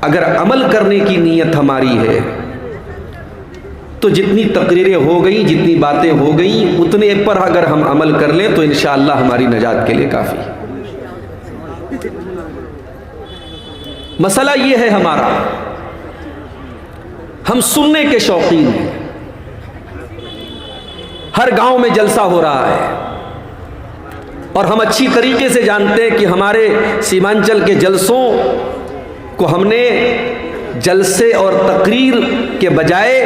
اگر عمل کرنے کی نیت ہماری ہے تو جتنی تقریریں ہو گئیں، جتنی باتیں ہو گئیں، اتنے پر اگر ہم عمل کر لیں تو انشاءاللہ ہماری نجات کے لیے کافی ہے۔ مسئلہ یہ ہے ہمارا، ہم سننے کے شوقین ہیں۔ ہر گاؤں میں جلسہ ہو رہا ہے اور ہم اچھی طریقے سے جانتے ہیں کہ ہمارے سیمانچل کے جلسوں کو ہم نے جلسے اور تقریر کے بجائے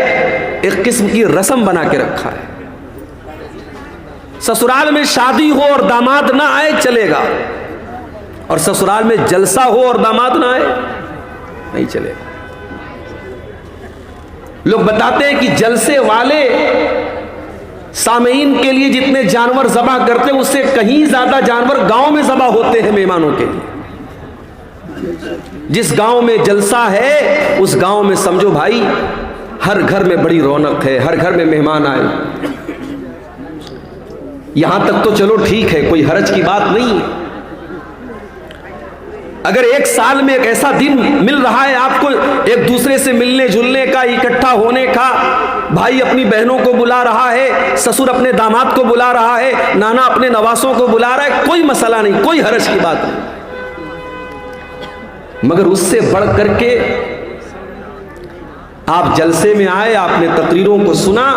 ایک قسم کی رسم بنا کے رکھا ہے۔ سسرال میں شادی ہو اور داماد نہ آئے چلے گا، اور سسرال میں جلسہ ہو اور داماد نہ آئے نہیں چلے گا۔ لوگ بتاتے ہیں کہ جلسے والے سامعین کے لیے جتنے جانور ذبح کرتے ہیں اس سے کہیں زیادہ جانور گاؤں میں ذبح ہوتے ہیں مہمانوں کے لیے۔ جس گاؤں میں جلسہ ہے اس گاؤں میں سمجھو بھائی ہر گھر میں بڑی رونق ہے، ہر گھر میں مہمان آئے۔ یہاں تک تو چلو ٹھیک ہے، کوئی حرج کی بات نہیں ہے۔ اگر ایک سال میں ایک ایسا دن مل رہا ہے آپ کو ایک دوسرے سے ملنے جلنے کا، اکٹھا ہونے کا، بھائی اپنی بہنوں کو بلا رہا ہے، سسر اپنے داماد کو بلا رہا ہے، نانا اپنے نواسوں کو بلا رہا ہے، کوئی مسئلہ نہیں، کوئی حرج کی بات نہیں۔ مگر اس سے بڑھ کر کے آپ جلسے میں آئے، آپ نے تقریروں کو سنا،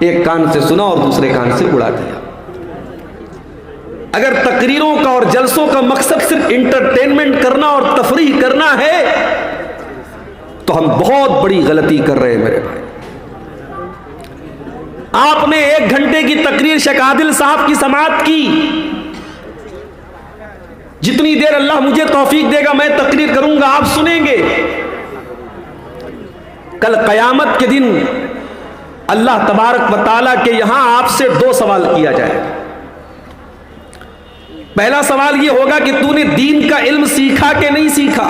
ایک کان سے سنا اور دوسرے کان سے اڑا دیا۔ اگر تقریروں کا اور جلسوں کا مقصد صرف انٹرٹینمنٹ کرنا اور تفریح کرنا ہے تو ہم بہت بڑی غلطی کر رہے ہیں میرے بھائی۔ آپ نے 1 گھنٹے کی تقریر شیخ عادل صاحب کی سماعت کی، جتنی دیر اللہ مجھے توفیق دے گا میں تقریر کروں گا، آپ سنیں گے۔ کل قیامت کے دن اللہ تبارک و تعالیٰ کے یہاں آپ سے 2 سوال کیا جائے گا۔ پہلا سوال یہ ہوگا کہ تو نے دین کا علم سیکھا کہ نہیں سیکھا۔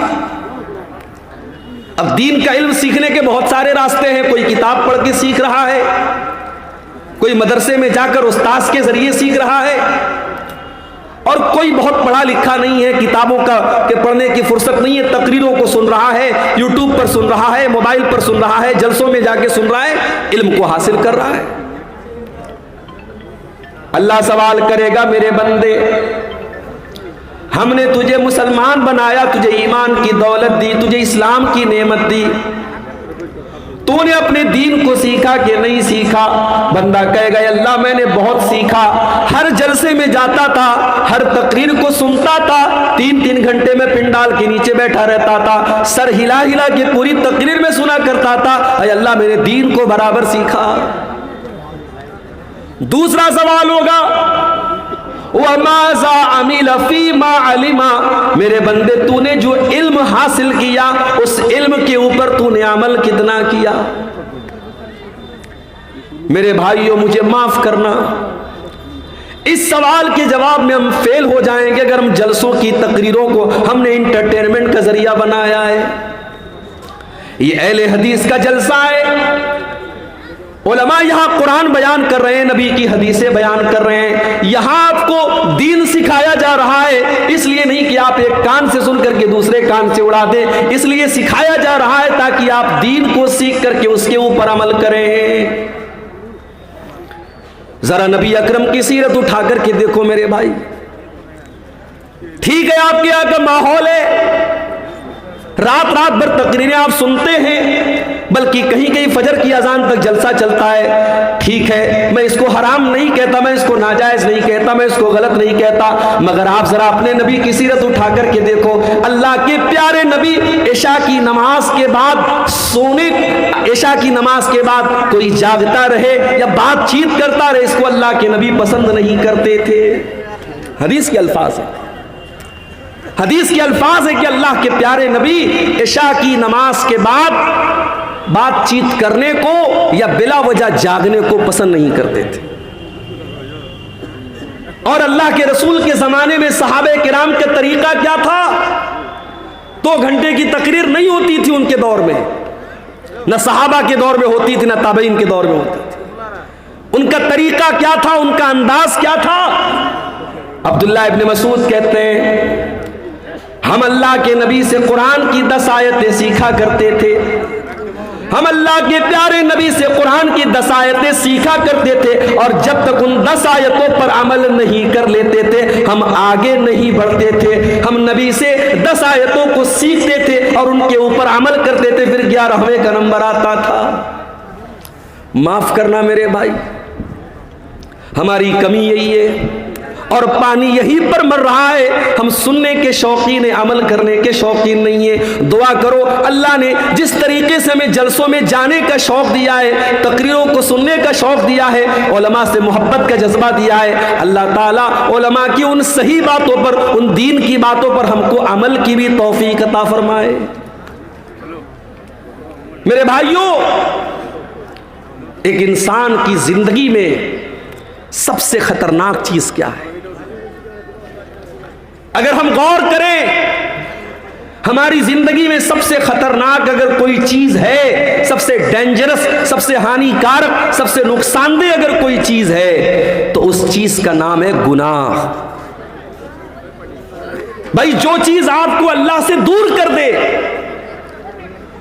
اب دین کا علم سیکھنے کے بہت سارے راستے ہیں، کوئی کتاب پڑھ کے سیکھ رہا ہے، کوئی مدرسے میں جا کر استاذ کے ذریعے سیکھ رہا ہے، اور کوئی بہت پڑھا لکھا نہیں ہے، کتابوں کا کہ پڑھنے کی فرصت نہیں ہے، تقریروں کو سن رہا ہے، یوٹیوب پر سن رہا ہے، موبائل پر سن رہا ہے، جلسوں میں جا کے سن رہا ہے، علم کو حاصل کر رہا ہے۔ اللہ سوال کرے گا میرے بندے، ہم نے تجھے مسلمان بنایا، تجھے ایمان کی دولت دی، تجھے اسلام کی نعمت دی، تو نے اپنے دین کو سیکھا کہ نہیں سیکھا؟ بندہ کہے گا اللہ میں نے بہت سیکھا، ہر جلسے میں جاتا تھا، ہر تقریر کو سنتا تھا، 3 گھنٹے میں پنڈال کے نیچے بیٹھا رہتا تھا، سر ہلا ہلا کے پوری تقریر میں سنا کرتا تھا، اے اللہ میں نے دین کو برابر سیکھا۔ دوسرا سوال ہوگا وَمَاذَا عَمِلَ فِي مَا عَلِمَ، میرے بندے تو نے جو علم حاصل کیا اس علم کے اوپر تو نے عمل کتنا کیا؟ میرے بھائیوں مجھے معاف کرنا، اس سوال کے جواب میں ہم فیل ہو جائیں گے اگر ہم جلسوں کی تقریروں کو ہم نے انٹرٹینمنٹ کا ذریعہ بنایا ہے۔ یہ اہل حدیث کا جلسہ ہے، علماء یہاں قرآن بیان کر رہے ہیں، نبی کی حدیثیں بیان کر رہے ہیں، یہاں آپ کو دین سکھایا جا رہا ہے، اس لیے نہیں کہ آپ ایک کان سے سن کر کے دوسرے کان سے اڑا دیں، اس لیے سکھایا جا رہا ہے تاکہ آپ دین کو سیکھ کر کے اس کے اوپر عمل کریں۔ ذرا نبی اکرم کی سیرت اٹھا کر کے دیکھو میرے بھائی، ٹھیک ہے آپ کے یہاں کا ماحول ہے، رات بھر تقریریں آپ سنتے ہیں، بلکہ کہیں کہیں فجر کی اذان تک جلسہ چلتا ہے، ٹھیک ہے میں اس کو حرام نہیں کہتا، میں اس کو ناجائز نہیں کہتا، میں اس کو غلط نہیں کہتا، مگر آپ ذرا اپنے نبی کی سیرت اٹھا کر کے دیکھو، اللہ کے پیارے نبی عشاء کی نماز کے بعد عشاء کی نماز کے بعد کوئی جاگتا رہے یا بات چیت کرتا رہے، اس کو اللہ کے نبی پسند نہیں کرتے تھے۔ حدیث کے الفاظ ہیں، حدیث کے الفاظ ہے کہ اللہ کے پیارے نبی عشاء کی نماز کے بعد بات چیت کرنے کو یا بلا وجہ جاگنے کو پسند نہیں کرتے تھے۔ اور اللہ کے رسول کے زمانے میں صحابہ کرام کا طریقہ کیا تھا؟ 2 گھنٹے کی تقریر نہیں ہوتی تھی ان کے دور میں، نہ صحابہ کے دور میں ہوتی تھی، نہ تابعین کے دور میں ہوتی تھی۔ ان کا طریقہ کیا تھا، ان کا انداز کیا تھا؟ عبداللہ ابن مسعود کہتے ہیں ہم اللہ کے نبی سے قرآن کی 10 آیتیں سیکھا کرتے تھے، ہم اللہ کے پیارے نبی سے قرآن کی 10 آیتیں سیکھا کرتے تھے، اور جب تک ان 10 آیتوں پر عمل نہیں کر لیتے تھے ہم آگے نہیں بڑھتے تھے۔ ہم نبی سے 10 آیتوں کو سیکھتے تھے اور ان کے اوپر عمل کرتے تھے، پھر 11ویں کا نمبر آتا تھا۔ معاف کرنا میرے بھائی، ہماری کمی یہی ہے، اور پانی یہی پر مر رہا ہے، ہم سننے کے شوقین ہیں، عمل کرنے کے شوقین نہیں ہیں۔ دعا کرو اللہ نے جس طریقے سے ہمیں جلسوں میں جانے کا شوق دیا ہے، تقریروں کو سننے کا شوق دیا ہے، علماء سے محبت کا جذبہ دیا ہے، اللہ تعالیٰ علماء کی ان صحیح باتوں پر، ان دین کی باتوں پر ہم کو عمل کی بھی توفیق عطا فرمائے۔ میرے بھائیوں، ایک انسان کی زندگی میں سب سے خطرناک چیز کیا ہے؟ اگر ہم غور کریں، ہماری زندگی میں سب سے خطرناک اگر کوئی چیز ہے، سب سے ڈینجرس، سب سے ہانی کارک، سب سے نقصان دہ اگر کوئی چیز ہے تو اس چیز کا نام ہے گناہ۔ بھائی، جو چیز آپ کو اللہ سے دور کر دے،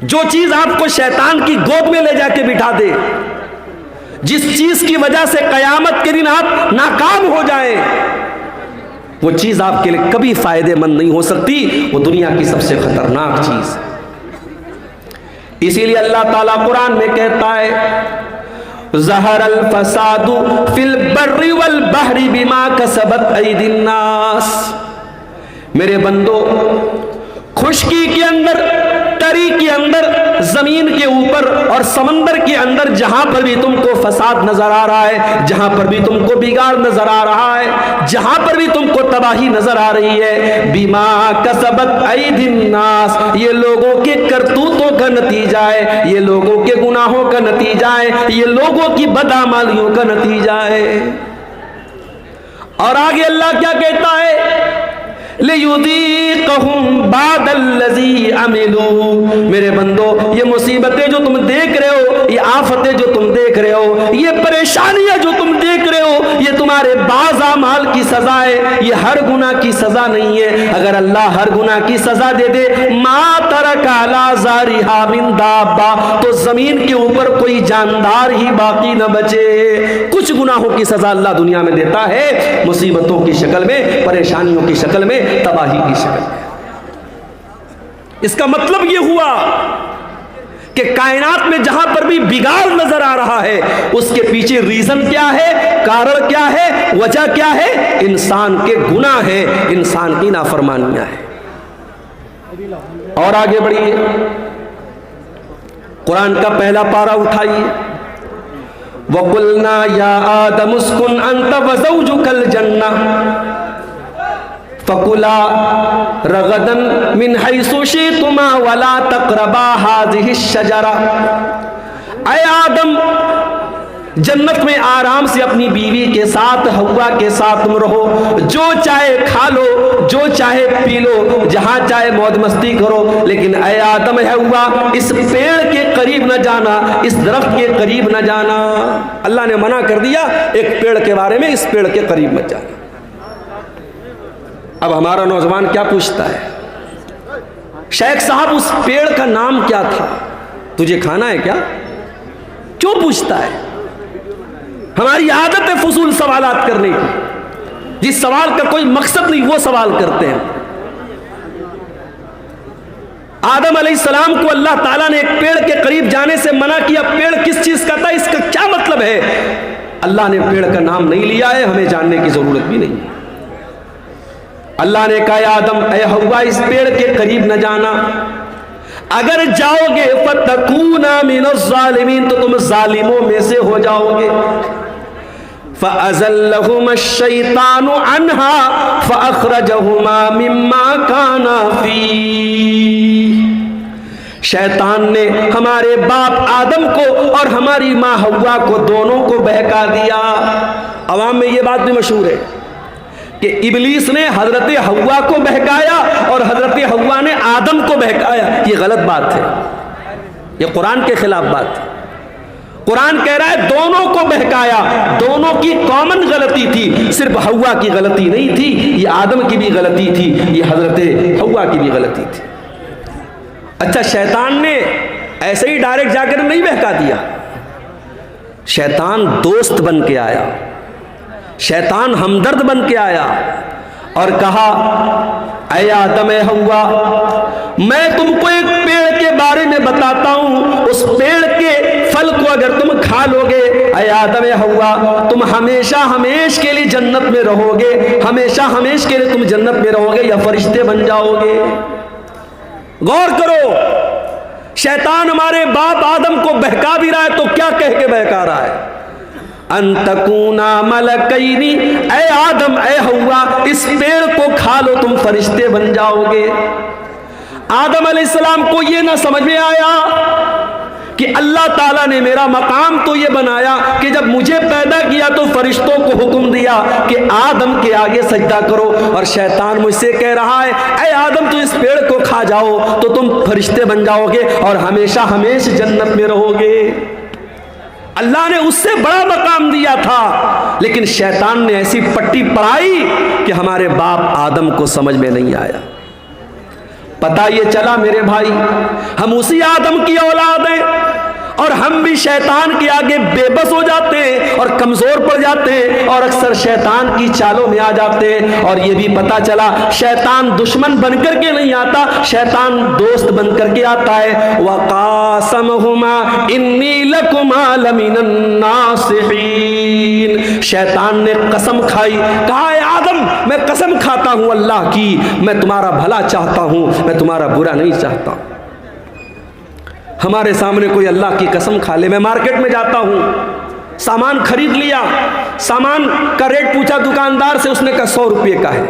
جو چیز آپ کو شیطان کی گود میں لے جا کے بٹھا دے، جس چیز کی وجہ سے قیامت کے دن آپ ناکام ہو جائیں، وہ چیز آپ کے لیے کبھی فائدے مند نہیں ہو سکتی، وہ دنیا کی سب سے خطرناک چیز ہے۔ اسی لیے اللہ تعالیٰ قرآن میں کہتا ہے ظہر الفساد فی البر والبحر بما کسبت ایدی الناس۔ میرے بندو، خشکی کے اندر، تری کے اندر، زمین کے اوپر اور سمندر کے اندر جہاں پر بھی تم کو فساد نظر آ رہا ہے، جہاں پر بھی تم کو بگاڑ نظر آ رہا ہے، جہاں پر بھی تم کو تباہی نظر آ رہی ہے، بما کسبت ایدی الناس، یہ لوگوں کے کرتوتوں کا نتیجہ ہے، یہ لوگوں کے گناہوں کا نتیجہ ہے، یہ لوگوں کی بدعمالیوں کا نتیجہ ہے۔ اور آگے اللہ کیا کہتا ہے؟ لِيُذِيقَهُمْ بَعْدَ الَّذِي عَمِلُوا۔ میرے بندو، یہ مصیبتیں جو تم دیکھ رہے ہو، یہ آفتیں جو تم دیکھ رہے ہو، یہ پریشانیاں جو تم دیکھ رہے ہو، یہ تمہارے بعض اعمال کی سزا ہے، یہ ہر گناہ کی سزا نہیں ہے۔ اگر اللہ ہر گناہ کی سزا دے دے، مَا تَرَكَ عَلَىٰ ظَهْرِهَا مِن دَابَّةٍ، تو زمین کے اوپر کوئی جاندار ہی باقی نہ بچے۔ کچھ گناہوں کی سزا اللہ دنیا میں دیتا ہے، مصیبتوں کی شکل میں، پریشانیوں کی شکل میں، تباہی کی شکل میں۔ اس کا مطلب یہ ہوا کہ کائنات میں جہاں پر بھی بگاڑ نظر آ رہا ہے، اس کے پیچھے ریزن کیا ہے، کارن کیا ہے، وجہ کیا ہے؟ انسان کے گناہ ہیں، انسان کی نافرمانیاں ہیں۔ اور آگے بڑھیے، قرآن کا پہلا پارہ اٹھائیے، وَقُلْنَا يَا آدَمُ اسْكُنْ أَنْتَ وَزَوْجُكَ الْجَنَّةَ فَكُلَا رَغَدًا مِنْ حَيْثُ شِئْتُمَا وَلَا تَقْرَبَا هَٰذِهِ الشَّجَرَةَ۔ اے آدم، جنت میں آرام سے اپنی بیوی کے ساتھ، حوا کے ساتھ تم رہو، جو چاہے کھا لو، جو چاہے پی لو، جہاں چاہے موج مستی کرو، لیکن اے آدم، اے حوا، اس پیڑ کے قریب نہ جانا، اس درخت کے قریب نہ جانا۔ اللہ نے منع کر دیا ایک پیڑ کے بارے میں، اس پیڑ کے قریب مت جانا۔ اب ہمارا نوجوان کیا پوچھتا ہے؟ شیخ صاحب، اس پیڑ کا نام کیا تھا؟ تجھے کھانا ہے کیا؟ کیوں پوچھتا ہے؟ ہماری عادت ہے فضول سوالات کرنے کی، جس سوال کا کوئی مقصد نہیں وہ سوال کرتے ہیں۔ آدم علیہ السلام کو اللہ تعالیٰ نے ایک پیڑ کے قریب جانے سے منع کیا، پیڑ کس چیز کا تھا، اس کا کیا مطلب ہے؟ اللہ نے پیڑ کا نام نہیں لیا ہے، ہمیں جاننے کی ضرورت بھی نہیں ہے۔ اللہ نے کہا، اے آدم، اے حوا، اس پیڑ کے قریب نہ جانا، اگر جاؤ گے فَتَكُونَا مِنَ الظَّالِمِينَ، تو تم ظالموں میں سے ہو جاؤ گے۔ فَأَزَلَّهُمَا الشَّيْطَانُ عَنْهَا فَأَخْرَجَهُمَا مِمَّا كَانَا فِيهِ۔ شیطان نے ہمارے باپ آدم کو اور ہماری ماں حوا کو دونوں کو بہکا دیا۔ عوام میں یہ بات بھی مشہور ہے کہ ابلیس نے حضرت حوا کو بہکایا اور حضرت حوا نے آدم کو بہکایا۔ یہ غلط بات ہے، یہ قرآن کے خلاف بات ہے۔ قرآن کہہ رہا ہے دونوں کو بہکایا، دونوں کی کامن غلطی تھی، صرف حوا کی غلطی نہیں تھی، یہ آدم کی بھی غلطی تھی، یہ حضرت حوا کی بھی غلطی تھی۔ اچھا شیطان نے ایسے ہی ڈائریکٹ جا کر نہیں بہکا دیا، شیطان دوست بن کے آیا، شیطان ہمدرد بن کے آیا اور کہا اے آدم اے حوا، میں تم کو ایک پیڑ کے بارے میں بتاتا ہوں، اس پیڑ کے پھل کو اگر تم کھا لو گے اے آدم اے حوا، تم ہمیشہ ہمیش کے لیے جنت میں رہو گے، ہمیشہ ہمیش کے لیے تم جنت میں رہو گے یا فرشتے بن جاؤ گے۔ غور کرو، شیطان ہمارے باپ آدم کو بہکا بھی رہا ہے تو کیا کہہ کے بہکا رہا ہے؟ ان تکونا ملکینی، اے آدم اے حوا اس پیڑ کو کھا لو تم فرشتے بن جاؤ گے۔ آدم علیہ السلام کو یہ نہ سمجھ میں آیا کہ اللہ تعالیٰ نے میرا مقام تو یہ بنایا کہ جب مجھے پیدا کیا تو فرشتوں کو حکم دیا کہ آدم کے آگے سجدہ کرو، اور شیطان مجھ سے کہہ رہا ہے اے آدم تو اس پیڑ کو کھا جاؤ تو تم فرشتے بن جاؤ گے اور ہمیشہ ہمیش جنت میں رہو گے۔ اللہ نے اس سے بڑا مقام دیا تھا، لیکن شیطان نے ایسی پٹی پڑھائی کہ ہمارے باپ آدم کو سمجھ میں نہیں آیا۔ پتہ یہ چلا میرے بھائی، ہم اسی آدم کی اولاد ہیں اور ہم بھی شیطان کے آگے بے بس ہو جاتے ہیں اور کمزور پڑ جاتے ہیں اور اکثر شیطان کی چالوں میں آ جاتے ہیں۔ اور یہ بھی پتہ چلا شیطان دشمن بن کر کے نہیں آتا، شیطان دوست بن کر کے آتا ہے۔ وَقَاسَمَهُمَا إِنِّي لَكُمَا لَمِنَ النَّاصِحِينَ، شیطان نے قسم کھائی، کہا اے آدم میں قسم کھاتا ہوں اللہ کی، میں تمہارا بھلا چاہتا ہوں، میں تمہارا برا نہیں چاہتا۔ ہمارے سامنے کوئی اللہ کی قسم کھا لے، میں مارکیٹ میں جاتا ہوں، سامان خرید لیا، سامان کا ریٹ پوچھا دکاندار سے، اس نے کہا 100 روپے کا ہے،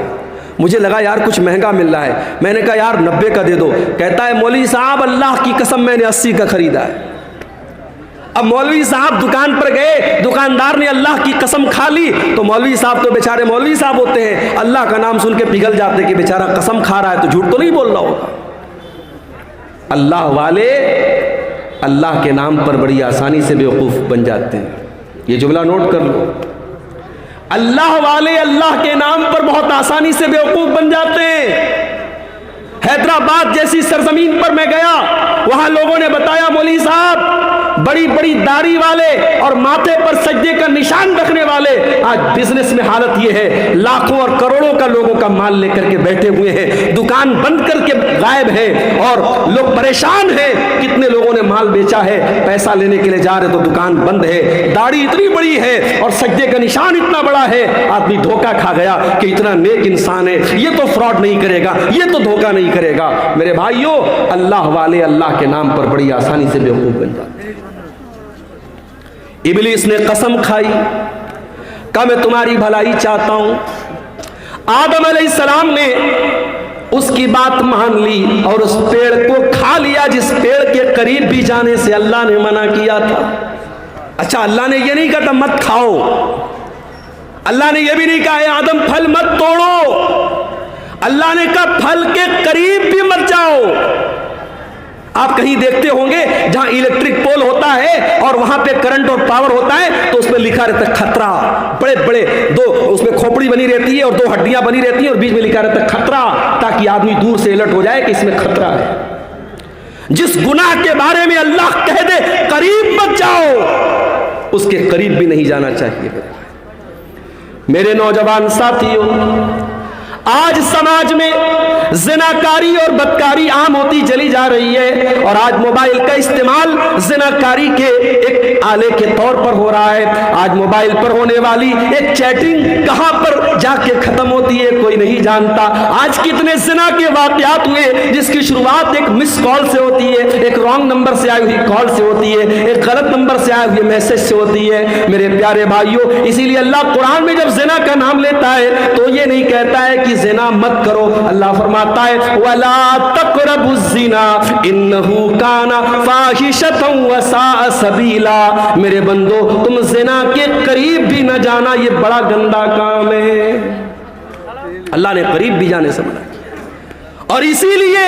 مجھے لگا یار کچھ مہنگا مل رہا ہے، میں نے کہا یار 90 کا دے دو، کہتا ہے مولوی صاحب اللہ کی قسم میں نے 80 کا خریدا ہے۔ اب مولوی صاحب دکان پر گئے، دکاندار نے اللہ کی قسم کھا لی تو مولوی صاحب تو بیچارے مولوی صاحب ہوتے ہیں، اللہ کا نام سن کے پگھل جاتے کہ بیچارہ قسم کھا رہا ہے تو جھوٹ تو نہیں بول رہا ہوگا۔ اللہ والے اللہ کے نام پر بڑی آسانی سے بیوقوف بن جاتے ہیں، یہ جملہ نوٹ کر لو، اللہ والے اللہ کے نام پر بہت آسانی سے بیوقوف بن جاتے ہیں۔ حیدرآباد جیسی سرزمین پر میں گیا، وہاں لوگوں نے بتایا مولوی صاحب بڑی بڑی داڑھی والے اور ماتھے پر سجدے کا نشان رکھنے والے آج بزنس میں حالت یہ ہے، لاکھوں اور کروڑوں کا لوگوں کا مال لے کر کے بیٹھے ہوئے ہیں، دکان بند کر کے غائب ہیں اور لوگ پریشان ہیں، کتنے لوگوں نے مال بیچا ہے، پیسہ لینے کے لیے جا رہے تو دکان بند ہے، داڑھی اتنی بڑی ہے اور سجدے کا نشان اتنا بڑا ہے، آدمی دھوکہ کھا گیا کہ اتنا نیک انسان ہے، یہ تو فراڈ نہیں کرے گا، یہ تو دھوکہ نہیں کرے گا۔ میرے بھائیوں، اللہ والے اللہ کے نام پر بڑی آسانی سے بیوقوف بن جاتے ہیں۔ ابلیس نے قسم کھائی، کہا میں تمہاری بھلائی چاہتا ہوں۔ آدم علیہ السلام نے اس کی بات مان لی اور اس پیڑ کو کھا لیا جس پیڑ کے قریب بھی جانے سے اللہ نے منع کیا تھا۔ اچھا اللہ نے یہ نہیں کہا تھا مت کھاؤ، اللہ نے یہ بھی نہیں کہا اے آدم پھل مت توڑو، اللہ نے کہا پھل کے قریب بھی مت جاؤ۔ آپ کہیں دیکھتے ہوں گے جہاں الیکٹرک پول ہوتا ہے اور وہاں پہ کرنٹ اور پاور ہوتا ہے تو اس پہ لکھا رہتا ہے خطرہ، بڑے بڑے دو اس میں کھوپڑی بنی رہتی ہے اور 2 ہڈیاں بنی رہتی ہیں اور بیچ میں لکھا رہتا ہے خطرہ، تاکہ آدمی دور سے الرٹ ہو جائے کہ اس میں خطرہ ہے۔ جس گناہ کے بارے میں اللہ کہہ دے قریب مت جاؤ، اس کے قریب بھی نہیں جانا چاہیے۔ میرے نوجوان ساتھیوں، آج سماج میں زناکاری اور بدکاری عام ہوتی چلی جا رہی ہے اور آج موبائل کا استعمال زناکاری کے ایک آلے کے طور پر ہو رہا ہے۔ آج موبائل پر ہونے والی ایک چیٹنگ کہاں پر جا کے ختم ہوتی ہے کوئی نہیں جانتا۔ آج کتنے زنا کے واقعات ہوئے جس کی شروعات ایک مس کال سے ہوتی ہے، ایک رانگ نمبر سے آئی ہوئی کال سے ہوتی ہے، ایک غلط نمبر سے آئے ہوئے میسج سے ہوتی ہے۔ میرے پیارے بھائیوں، اسی لیے اللہ قرآن میں جب زنا کا نام لیتا ہے تو یہ نہیں کہتا ہے کہ زنا مت کرو، اللہ فرماتا ہے وَلَا تَقْرَبُوا الزِّنَا إِنَّهُ كَانَ فَاحِشَةً وَسَاءَ سَبِيلًا، میرے بندو تم زنا کے قریب بھی نہ جانا، یہ بڑا گندا کام ہے۔ اللہ نے قریب بھی جانے سے منع کیا، اور اسی لیے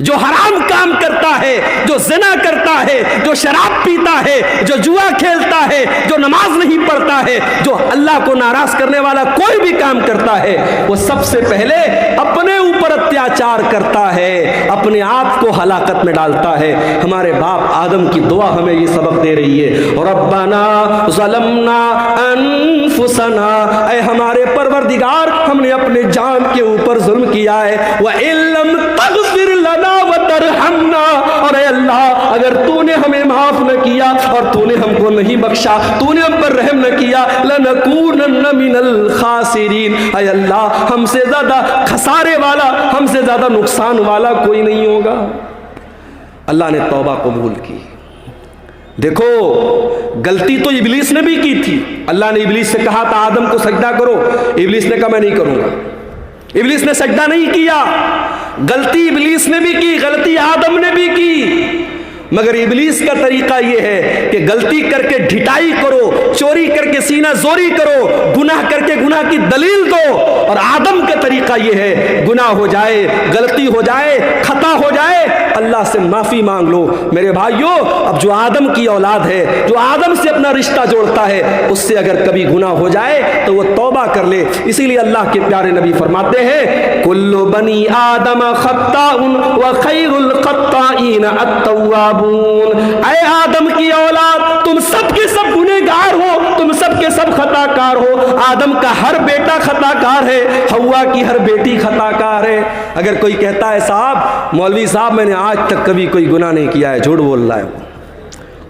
جو حرام کام کرتا ہے، جو زنا کرتا ہے، جو شراب پیتا ہے، جو جوا کھیلتا ہے، جو نماز نہیں پڑھتا ہے، جو اللہ کو ناراض کرنے والا کوئی بھی کام کرتا ہے، وہ سب سے پہلے اپنے اوپر اتیاچار کرتا ہے، اپنے آپ کو ہلاکت میں ڈالتا ہے۔ ہمارے باپ آدم کی دعا ہمیں یہ سبق دے رہی ہے، ربنا ظلمنا انفسنا، اے ہمارے پروردگار ہم نے اپنے جان کے اوپر ظلم کیا ہے، وَإِن لَّمْ تَغْفِرْ لَنَا وَتَرْحَمْنَا، اور اے اللہ اگر تو نے ہمیں معاف نہ کیا اور تو نے ہم کو نہیں بخشا، تو نے ہم پر رحم نہ کیا، لَنَكُونَنَّ مِنَ الْخَاسِرِينَ، اے اللہ ہم سے زیادہ خسارے والا، ہم سے زیادہ نقصان والا کوئی نہیں ہوگا۔ اللہ نے توبہ قبول کی۔ دیکھو غلطی تو ابلیس نے بھی کی تھی، اللہ نے ابلیس سے کہا تھا آدم کو سجدہ کرو، ابلیس نے کہا میں نہیں کروں گا، ابلیس نے سجدہ نہیں کیا۔ غلطی ابلیس نے بھی کی، غلطی آدم نے بھی کی، مگر ابلیس کا طریقہ یہ ہے کہ غلطی کر کے ڈھٹائی کرو، چوری کر کے سینہ زوری کرو، گناہ کر کے گناہ کی دلیل دو، اور آدم کا طریقہ یہ ہے گناہ ہو جائے، غلطی ہو جائے، خطا ہو جائے، اللہ سے معافی مانگ لو۔ میرے بھائیو، اب جو آدم کی اولاد ہے، جو آدم سے اپنا رشتہ جوڑتا ہے، اس سے اگر کبھی گناہ ہو جائے تو وہ توبہ کر لے۔ اسی لیے اللہ کے پیارے نبی فرماتے ہیں کل بنی آدم خطاء وخیر الخطائین التوابون، اے آدم کی اولاد تم سب کے سب گنہگار ہو، تم سب کے سب خطا کار ہو۔ آدم کا ہر بیٹا خطا کار ہے، حوا کی ہر بیٹی خطا کار ہے۔ اگر کوئی کہتا ہے صاحب مولوی صاحب میں نے آج تک کبھی کوئی گناہ نہیں کیا ہے، جھوٹ بول رہا ہے وہ،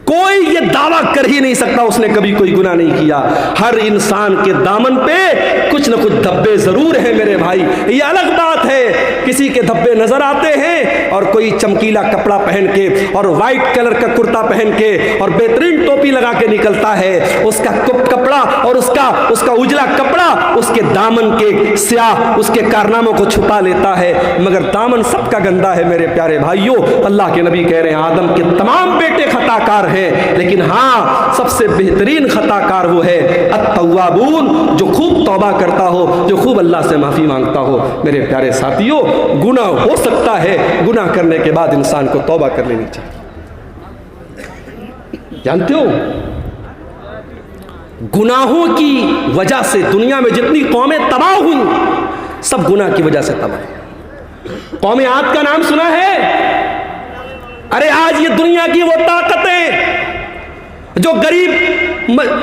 کوئی یہ دعویٰ کر ہی نہیں سکتا اس نے کبھی کوئی گناہ نہیں کیا۔ ہر انسان کے دامن پہ کچھ نہ کچھ دھبے ضرور ہیں میرے بھائی، یہ الگ بات ہے کسی کے دھبے نظر آتے ہیں اور کوئی چمکیلا کپڑا پہن کے اور وائٹ کلر کا کرتا پہن کے اور بہترین ٹوپی لگا کے نکلتا ہے، اس کا کپڑا اور اس کا اجلا کپڑا اس کے دامن کے سیاہ اس کے کارناموں کو چھپا لیتا ہے، مگر دامن سب کا گندا ہے میرے پیارے بھائیوں۔ اللہ کے نبی کہہ رہے ہیں آدم کے تمام بیٹے خطا کار ہیں، لیکن ہاں سب سے بہترین خطا کار وہ ہے التوابون، جو خوب توبہ کرتا ہو، جو خوب اللہ سے معافی مانگتا ہو۔ میرے پیارے ساتھیوں، گناہ ہو سکتا ہے، گناہ کرنے کے بعد انسان کو توبہ کر لینی چاہیے۔ جانتے ہو گناہوں کی وجہ سے دنیا میں جتنی قومیں تباہ ہوئی سب گناہ کی وجہ سے تباہ ہوئی۔ قوم عاد کا نام سنا ہے؟ ارے آج یہ دنیا کی وہ طاقتیں جو غریب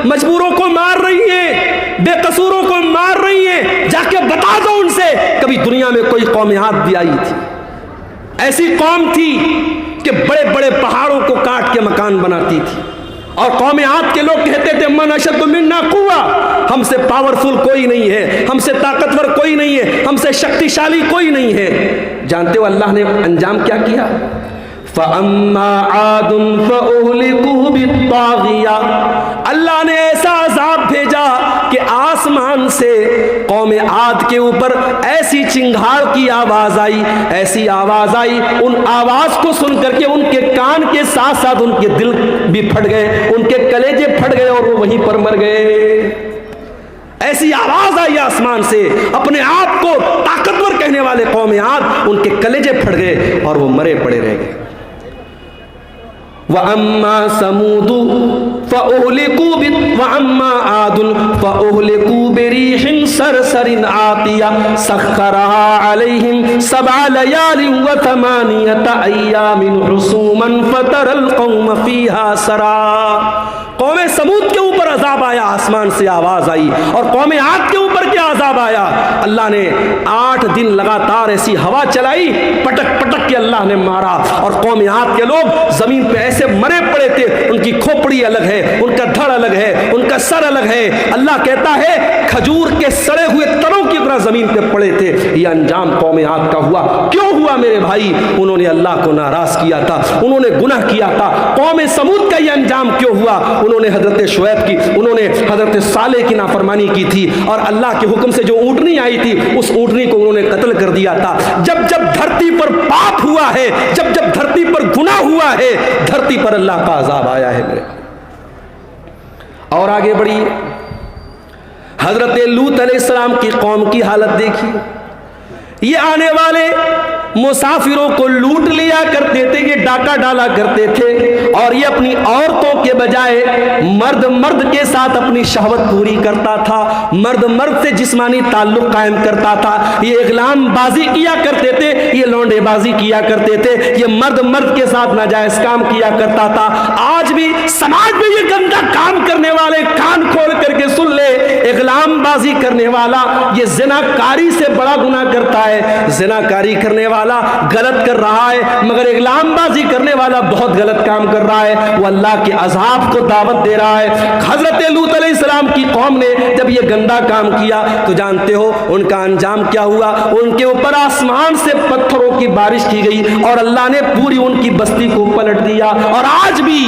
مجبوروں کو مار رہی ہیں، بے قصوروں کو مار رہی ہیں، جا کے بتا دو ان سے کبھی دنیا میں کوئی قوم عاد بھی آئی تھی؟ ایسی قوم تھی کہ بڑے بڑے پہاڑوں کو کاٹ کے مکان بناتی تھی، اور قوم عاد کے لوگ کہتے تھے من اشد منا قوہ، ہم سے پاورفل کوئی نہیں ہے، ہم سے طاقتور کوئی نہیں ہے، ہم سے شکتیشالی کوئی نہیں ہے۔ جانتے ہو اللہ نے انجام کیا کیا؟ فَأَمَّا عَادٌ فَأُهْلِكُوا بِالطَّاغِيَةِ، اللہ نے ایسا عذاب بھیجا کہ آسمان سے قوم عاد کے اوپر ایسی چنگھاڑ کی آواز آئی، ایسی آواز آئی، ان آواز کو سن کر کے ان کے کان کے ساتھ ساتھ ان کے دل بھی پھٹ گئے، ان کے کلیجے پھٹ گئے اور وہ وہیں پر مر گئے۔ ایسی آواز آئی آسمان سے، اپنے آپ کو طاقتور کہنے والے قوم عاد ان کے کلیجے پھٹ گئے اور وہ مرے پڑے رہ گئے۔ وَأَمَّا ثَمُودُ وَأَمَّا عَادٌ فَأُهْلِكُوا بِرِيحٍ صَرْصَرٍ عَاتِيَةٍ سَخَّرَهَا عَلَيْهِمْ 7 لَيَالٍ و8 أَيَّامٍ حُسُومًا فَتَرَى الْقَوْمَ فِيهَا سَرَعًا۔ قوم سمود کے اوپر عذاب آیا، آسمان سے آواز آئی، اور قوم عاد کے اوپر کیا عذاب آیا؟ اللہ نے 8 دن لگاتار ایسی ہوا چلائی، پٹک پٹک کے اللہ نے مارا، اور قوم عاد کے لوگ زمین پہ ایسے مرے پڑے تھے، ان کی کھوپڑی الگ ہے، ان کا دھڑ الگ ہے، ان کا سر الگ ہے۔ اللہ کہتا ہے کھجور کے سڑے ہوئے تنوں کی طرح زمین پہ پڑے تھے۔ یہ انجام قوم عاد کا ہوا۔ کیوں ہوا میرے بھائی؟ انہوں نے اللہ کو ناراض کیا تھا، انہوں نے گناہ کیا تھا۔ قوم سمود کا یہ انجام کیوں ہوا؟ انہوں نے حضرت شعیب کی، انہوں نے حضرت صالح کی نافرمانی کی تھی، اور اللہ کے حکم سے جو اونٹنی آئی تھی اس اونٹنی کو انہوں نے قتل کر دیا تھا۔ جب جب دھرتی پر پاپ ہوا ہے، جب جب دھرتی پر گناہ ہوا ہے، دھرتی پر اللہ کا عذاب آیا ہے میرے۔ اور آگے بڑھیے، حضرت لوط علیہ السلام کی قوم کی حالت دیکھیے۔ یہ آنے والے مسافروں کو لوٹ لیا کرتے تھے، یہ ڈاکہ ڈالا کرتے تھے، اور یہ اپنی عورتوں کے بجائے مرد کے ساتھ اپنی شہوت پوری کرتا تھا، مرد سے جسمانی تعلق قائم کرتا تھا، یہ اغلام بازی کیا کرتے تھے، یہ لونڈے بازی کیا کرتے تھے، یہ مرد کے ساتھ ناجائز کام کیا کرتا تھا۔ آج بھی سماج میں یہ گندا کام کرنے والے کان کھول کر کے سن لے، اغلام بازی کرنے والا یہ زناکاری سے بڑا گناہ کرتا ہے، زناکاری کرنے والا غلط کر رہا ہے، مگر اغلام بازی کرنے والا بہت غلط کام کر رہا ہے، وہ اللہ کے عذاب کو دعوت دے رہا ہے۔ حضرت لوط علیہ السلام کی قوم نے جب یہ گندا کام کیا تو جانتے ہو ان کا انجام کیا ہوا؟ ان کے اوپر آسمان سے پتھروں کی بارش کی گئی اور اللہ نے پوری ان کی بستی کو پلٹ دیا۔ اور آج بھی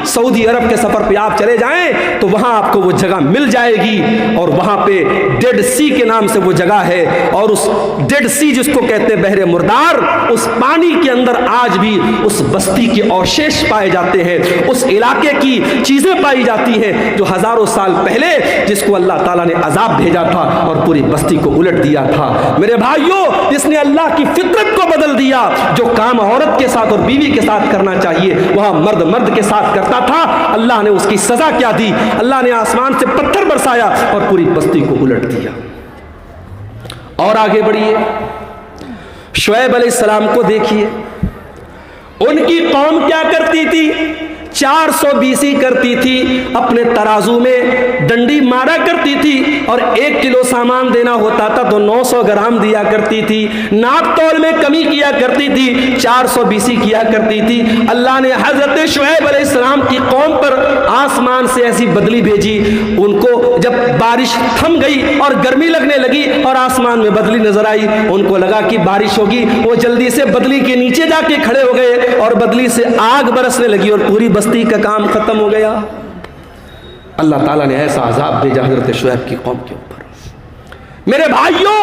سعودی عرب کے سفر پہ آپ چلے جائیں تو وہاں آپ کو وہ جگہ مل جائے گی، اور وہاں پہ ڈیڈ سی کے نام سے وہ جگہ ہے، اور اس ڈیڈ سی جس کو کہتے ہیں بحر مردار، اس پانی کے اندر آج بھی اس بستی کے اوشیش پائے جاتے ہیں، اس علاقے کی چیزیں پائی جاتی ہیں جو ہزاروں سال پہلے جس کو اللہ تعالیٰ نے عذاب بھیجا تھا اور پوری بستی کو الٹ دیا تھا۔ میرے بھائیوں، جس نے اللہ کی فطرت کو بدل دیا، جو کام عورت کے ساتھ اور بیوی کے ساتھ کرنا چاہیے وہاں مرد کے ساتھ کرتا تھا، اللہ نے اس کی سزا کیا دی؟ اللہ نے آسمان سے پتھر برسایا اور پوری بستی کو الٹ دیا۔ اور آگے بڑھیے، شعیب علیہ السلام کو دیکھیے، ان کی قوم کیا کرتی تھی؟ 420 کرتی تھی، اپنے ترازو میں ڈنڈی مارا کرتی تھی، اور 1 کلو سامان دینا ہوتا تھا تو 900 گرام دیا کرتی تھی، ناپ تول میں کمی کیا کرتی تھی، 420 کیا کرتی تھی۔ اللہ نے حضرت شعیب علیہ السلام کی قوم پر آسمان سے ایسی بدلی بھیجی، ان کو جب بارش تھم گئی اور گرمی لگنے لگی اور آسمان میں بدلی نظر آئی، ان کو لگا کہ بارش ہوگی، وہ جلدی سے بدلی کے نیچے جا کے کھڑے ہو گئے اور بدلی سے آگ برسنے لگی اور پوری بستی کا کام ختم ہو گیا۔ اللہ تعالیٰ نے ایسا عذاب بھیجا حضرت شعیب کی قوم کے اوپر۔ میرے بھائیوں،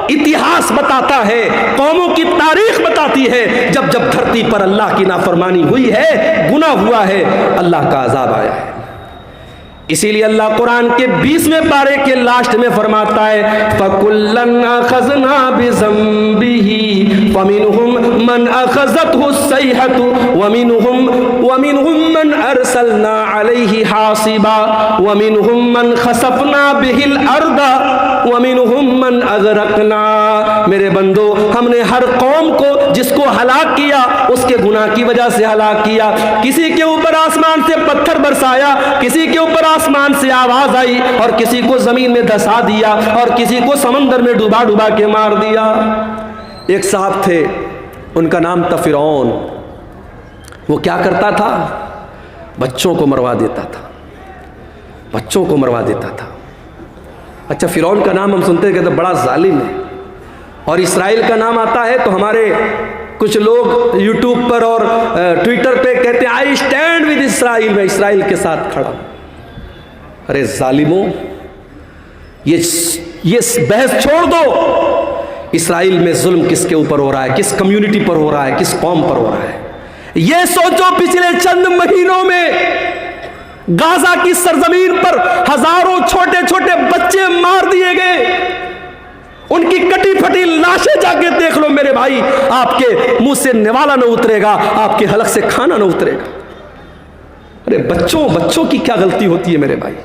اتہاس بتاتا ہے، قوموں کی تاریخ بتاتی ہے، جب دھرتی پر اللہ کی نافرمانی ہوئی ہے، گناہ ہوا ہے، اللہ کا عذاب آیا ہے۔ اسی لیے اللہ قرآن کے 20ویں پارے کے لاسٹ میں فرماتا ہے فَكُلًّا أَخَذْنَا بِذَنبِهِ فَمِنْهُمْ مَنْ أَخَذَتْهُ الصَّيْحَةُ وَمِنْهُمْ مَنْ أَرْسَلْنَا عَلَيْهِ حَاصِبًا وَمِنْهُمْ مَنْ خَسَفْنَا بِهِ الْأَرْضَ وَمِنْهُمْ مَنْ أَغْرَقْنَا۔ میرے بندو، ہم نے ہر قوم کو جس کو ہلاک کیا اس کے گناہ کی وجہ سے ہلاک کیا، کسی کے اوپر آسمان سے پتھر برسایا، کسی کے اوپر آسمان سے آواز آئی اور کسی کو زمین میں دھسا دیا اور کسی کو سمندر میں ڈوبا کے مار دیا۔ ایک صاحب تھے، ان کا نام تھا فرعون۔ وہ کیا کرتا تھا؟ بچوں کو مروا دیتا تھا، بچوں کو مروا دیتا تھا۔ اچھا، فرعون کا نام ہم سنتے ہیں کہ بڑا ظالم ہے، اور اسرائیل کا نام آتا ہے تو ہمارے کچھ لوگ یوٹیوب پر اور ٹویٹر پہ کہتے ہیں آئی اسٹینڈ ود اسرائیل، میں اسرائیل کے ساتھ کھڑا ہوں۔ ارے ظالموں، یہ بحث چھوڑ دو، اسرائیل میں ظلم کس کے اوپر ہو رہا ہے، کس کمیونٹی پر ہو رہا ہے، کس قوم پر ہو رہا ہے؟ یہ سوچو، پچھلے چند مہینوں میں غازہ کی سرزمین پر ہزاروں چھوٹے چھوٹے بچے مار دیے گئے، ان کی کٹی پھٹی لاشیں جا کے دیکھ لو میرے بھائی، آپ کے منہ سے نوالا نہ اترے گا، آپ کے حلق سے کھانا نہ اترے گا۔ ارے بچوں کی کیا غلطی ہوتی ہے میرے بھائی؟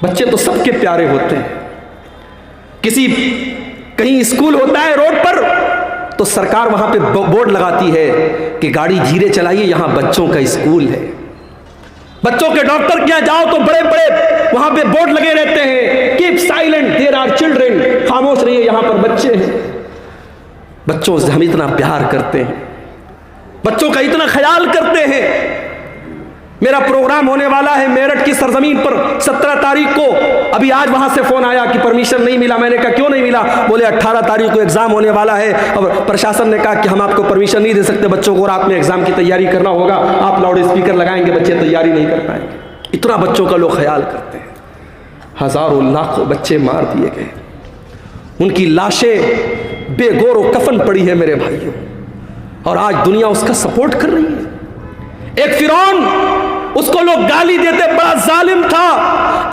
بچے تو سب کے پیارے ہوتے ہیں۔ کہیں اسکول ہوتا ہے روڈ پر تو سرکار وہاں پہ بورڈ لگاتی ہے کہ گاڑی دھیرے چلائیے، یہاں بچوں کا اسکول ہے۔ بچوں کے ڈاکٹر کیا جاؤ تو بڑے وہاں پہ بورڈ لگے رہتے ہیں، keep silent there are children, خاموش رہیے یہاں پر بچے ہیں۔ بچوں سے ہم اتنا پیار کرتے ہیں، بچوں کا اتنا خیال کرتے ہیں۔ میرا پروگرام ہونے والا ہے میرٹھ کی سرزمین پر 17 تاریخ کو، ابھی آج وہاں سے فون آیا کہ پرمیشن نہیں ملا۔ میں نے کہا کیوں نہیں ملا؟ بولے 18 تاریخ کو ایگزام ہونے والا ہے اور پرشاسن نے کہا کہ ہم آپ کو پرمیشن نہیں دے سکتے، بچوں کو رات میں ایگزام کی تیاری کرنا ہوگا، آپ لاؤڈ اسپیکر لگائیں گے، بچے تیاری نہیں کر پائیں گے۔ اتنا بچوں کا لوگ خیال کرتے ہیں۔ ہزاروں لاکھوں بچے مار دیے گئے، ان کی لاشیں بے گور و کفن پڑی ہے میرے بھائیوں، اور آج دنیا اس کا سپورٹ کر رہی ہے۔ ایک فرعون، اس کو لوگ گالی دیتے بڑا ظالم تھا۔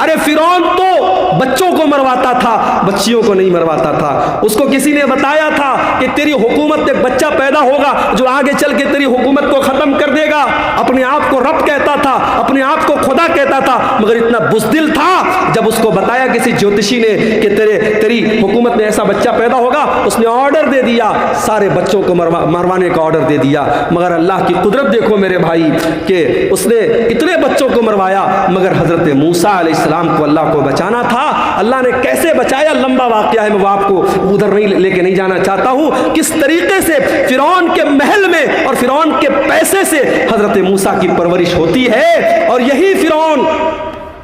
ارے فرعون تو بچوں کو مرواتا تھا, بچیوں کو نہیں مرواتا تھا. اس کو کسی نے بتایا تھا کہ تیری حکومت ایک بچہ پیدا ہوگا جو آگے چل کے تیری حکومت کو ختم کر دے گا. اپنے آپ کو رب کہتا تھا, اپنے آپ کو خدا کہتا تھا, مگر اتنا بزدل تھا. جب اس کو بتایا کسی جوتشی نے کہ تیری حکومت میں ایسا بچہ پیدا ہوگا, اس نے آرڈر دے دیا, سارے بچوں کو مروانے کا آرڈر دے دیا. مگر اللہ کی قدرت دیکھو میرے بھائی کہ اس نے اتنے بچوں کو مروایا, مگر حضرت موسیٰ علیہ السلام کو اللہ کو بچانا تھا. اللہ نے کیسے بچایا لمبا واقعہ ہے, میں وہ آپ کو ادھر نہیں لے کے نہیں جانا چاہتا ہوں. کس طریقے سے فرعون کے محل میں اور فرعون کے پیسے سے حضرت موسیٰ کی پرورش ہوتی ہے. اور یہی فرعون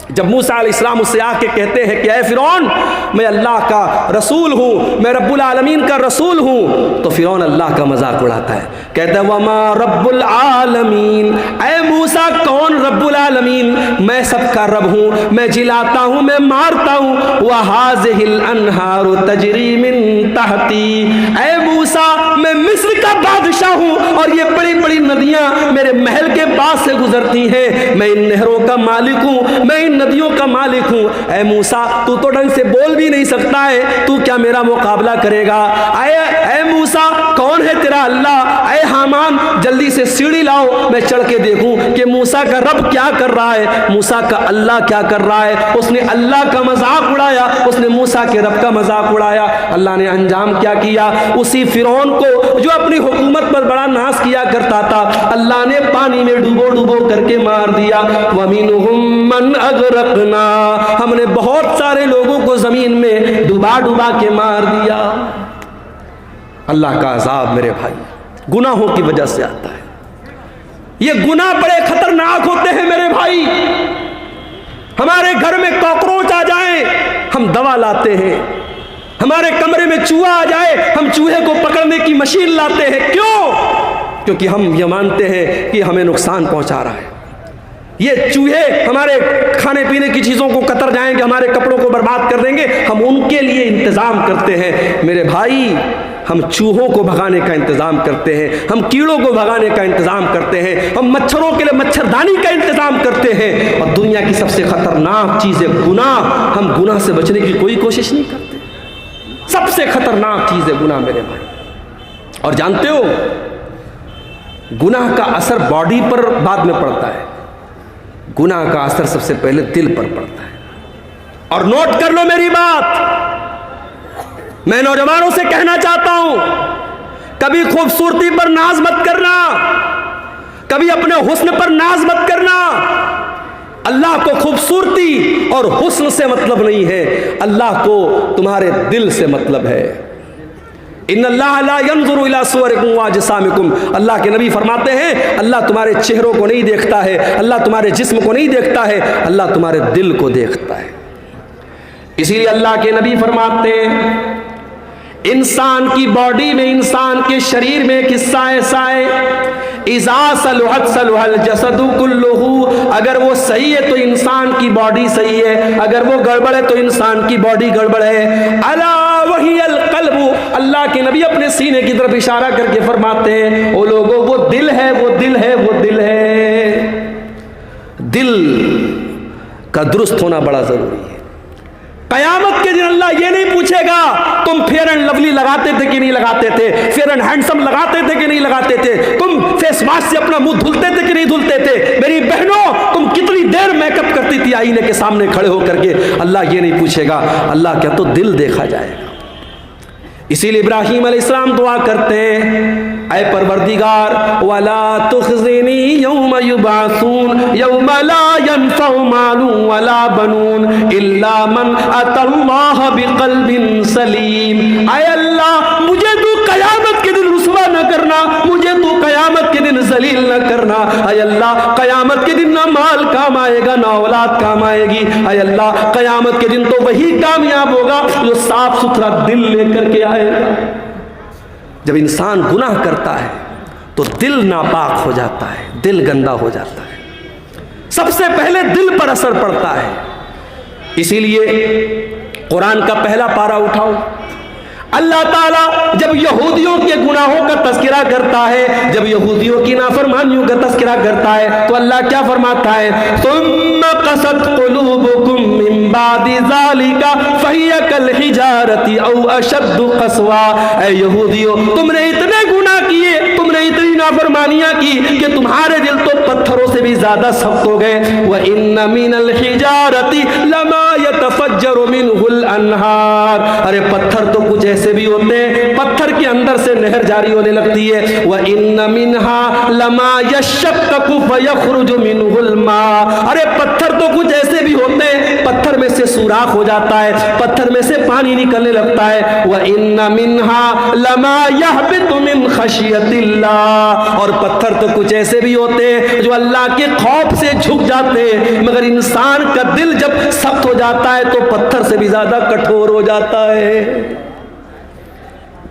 جب موسیٰ علیہ السلام اس سے آ کے کہتے ہیں کہ اے فرعون میں اللہ کا رسول ہوں, میں رب العالمین کا رسول ہوں, تو فرعون اللہ کا مذاق اڑاتا ہے, کہتا ہے وما رب العالمین, اے موسیٰ کون رب العالمین, میں سب کا رب ہوں, میں جلاتا ہوں, میں مارتا ہوں. وَهَذِهِ الْأَنْهَارُ تَجْرِي مِن تَحْتِي, اے موسیٰ میں مصر کا بادشاہ ہوں اور یہ بڑی بڑی ندیاں میرے محل کے پاس سے گزرتی ہیں. میں ان نہروں کا مالک ہوں, میں ان ندیوں کا مالک ہوں. اے موسیٰ تو ڈھنگ سے بول بھی نہیں سکتا ہے, تو کیا میرا مقابلہ کرے گا. اے موسیٰ کون ہے تیرا اللہ. اے حامان جلدی سے سیڑھی لاؤ, میں چڑھ کے دیکھوں کہ موسیٰ کا رب کیا کر رہا ہے, موسیٰ کا اللہ کیا کر رہا ہے. اس نے اللہ کا مذاق اڑایا, اس نے موسیٰ کے رب کا مذاق اڑایا. اللہ نے انجام کیا کیا, اسی فرعون کو جو اپنی حکومت پر بڑا ناز کیا کرتا تھا, اللہ نے پانی میں ڈوبو ڈوبو کر کے مار دیا. وَمِنْهُمْ مَنْ اغرقنا, ہم نے بہت سارے لوگوں کو زمین میں ڈوبا ڈوبا کے مار دیا. اللہ کا عذاب میرے بھائی گناہوں کی وجہ سے آتا ہے. یہ گناہ بڑے خطرناک ہوتے ہیں میرے بھائی. ہمارے گھر میں کاکروچ آ جائیں ہم دوا لاتے ہیں, ہمارے کمرے میں چوہا آ جائے ہم چوہے کو پکڑنے کی مشین لاتے ہیں. کیوں؟ کیونکہ ہم یہ مانتے ہیں کہ ہمیں نقصان پہنچا رہا ہے. یہ چوہے ہمارے کھانے پینے کی چیزوں کو کتر جائیں گے, ہمارے کپڑوں کو برباد کر دیں گے, ہم ان کے لیے انتظام کرتے ہیں. میرے بھائی ہم چوہوں کو بھگانے کا انتظام کرتے ہیں, ہم کیڑوں کو بھگانے کا انتظام کرتے ہیں, ہم مچھروں کے لیے مچھردانی کا انتظام کرتے ہیں. اور دنیا کی سب سے خطرناک چیز ہے گناہ. ہم گناہ سے بچنے کی کوئی کوشش نہیں کرتے. سب سے خطرناک چیز ہے گناہ میرے بھائی. اور جانتے ہو گناہ کا اثر باڈی پر بعد میں پڑتا ہے, گناہ کا اثر سب سے پہلے دل پر پڑتا ہے. اور نوٹ کر لو میری بات, میں نوجوانوں سے کہنا چاہتا ہوں کبھی خوبصورتی پر ناز مت کرنا, کبھی اپنے حسن پر ناز مت کرنا. اللہ کو خوبصورتی اور حسن سے مطلب نہیں ہے, اللہ کو تمہارے دل سے مطلب ہے. ان اللہ لا ينظر الى صورکم واجسامکم, اللہ کے نبی فرماتے ہیں اللہ تمہارے چہروں کو نہیں دیکھتا ہے, اللہ تمہارے جسم کو نہیں دیکھتا ہے, اللہ تمہارے دل کو دیکھتا ہے. اسی لیے اللہ کے نبی فرماتے ہیں انسان کی باڈی میں, انسان کے شریر میں ایک حصہ ایسا ہے اذا صلحت صلح الجسد کلہ, اگر وہ صحیح ہے تو انسان کی باڈی صحیح ہے, اگر وہ گڑبڑ ہے تو انسان کی باڈی گڑبڑ ہے. الا وہی القلب, اللہ کے نبی اپنے سینے کی طرف اشارہ کر کے فرماتے ہیں او لوگوں وہ دل ہے, وہ دل ہے, وہ دل ہے. دل کا درست ہونا بڑا ضروری ہے. قیامت کے دن اللہ یہ نہیں پوچھے گا تم فیئر اینڈ لولی لگاتے تھے کہ نہیں لگاتے تھے, فیئر اینڈ ہینڈسم لگاتے تھے کہ نہیں لگاتے تھے, تم فیس واش سے اپنا منہ دھلتے تھے کہ نہیں دھلتے تھے, میری بہنوں تم کتنی دیر میک اپ کرتی تھی آئینے کے سامنے کھڑے ہو کر کے. اللہ یہ نہیں پوچھے گا, اللہ کیا تو دل دیکھا جائے گا. اسی لیے ابراہیم علیہ السلام دعا کرتے ہیں اے پروردگار ولا تخزنی یوم یبعثون یوم لا ينفع مال ولا بنون الا من اتى اللہ بقلب سلیم. اے اللہ مجھے تو قیامت کے دن رسوا نہ کرنا, مجھے تو قیامت کے دن ذلیل نہ کرنا. اے اللہ قیامت کے دن نہ مال کام آئے گا نہ اولاد کام آئے گی. اے اللہ قیامت کے دن تو وہی کامیاب ہوگا جو صاف ستھرا دل لے کر کے آئے گا. جب انسان گناہ کرتا ہے تو دل ناپاک ہو جاتا ہے, دل گندا ہو جاتا ہے, سب سے پہلے دل پر اثر پڑتا ہے. اسی لیے قرآن کا پہلا پارہ اٹھاؤ, اللہ تعالیٰ جب یہودیوں کے گناہوں کا تذکرہ کرتا ہے, جب یہودیوں کی نافرمانیوں کا تذکرہ کرتا ہے تو اللہ کیا فرماتا ہے ثم قست قلوبکم من بعد بعد ذلك فهي كالحجارة او اشد قسوا. اے یہودیو تم نے اتنے گناہ کیے, تم نے اتنی نافرمانیاں کی کہ تمہارے دل تو پتھروں سے بھی زیادہ سخت ہو گئے. وَإِنَّ مِنَ الْحِجَارَةِ لَمَا يَتَفَجَّرُ مِنْهُ الْأَنْهَارُ. ارے پتھر تو کچھ ایسے بھی ہوتے ہیں پتھر کے اندر سے نہر جاری ہونے لگتی ہے. وَإِنَّ مِنْهَا لَمَا يَشَّقَّقُ فَيَخْرُجُ مِنْهُ الْمَاءُ. ارے پتھر تو کچھ ایسے بھی ہوتے ہیں پتھر میں سے سوراخ ہو جاتا ہے, پتھر میں سے پانی نکلنے لگتا ہے. وَإِنَّ مِنْهَا لَمَا يَهْبِطُ مِنْ خَشْيَةِ اللَّهِ. اور پتھر تو کچھ ایسے بھی ہوتے ہیں جو اللہ کے خوف سے جھک جاتے ہیں, مگر انسان کا دل جب سخت ہو جاتا ہے تو پتھر سے بھی زیادہ کٹھور ہو جاتا ہے.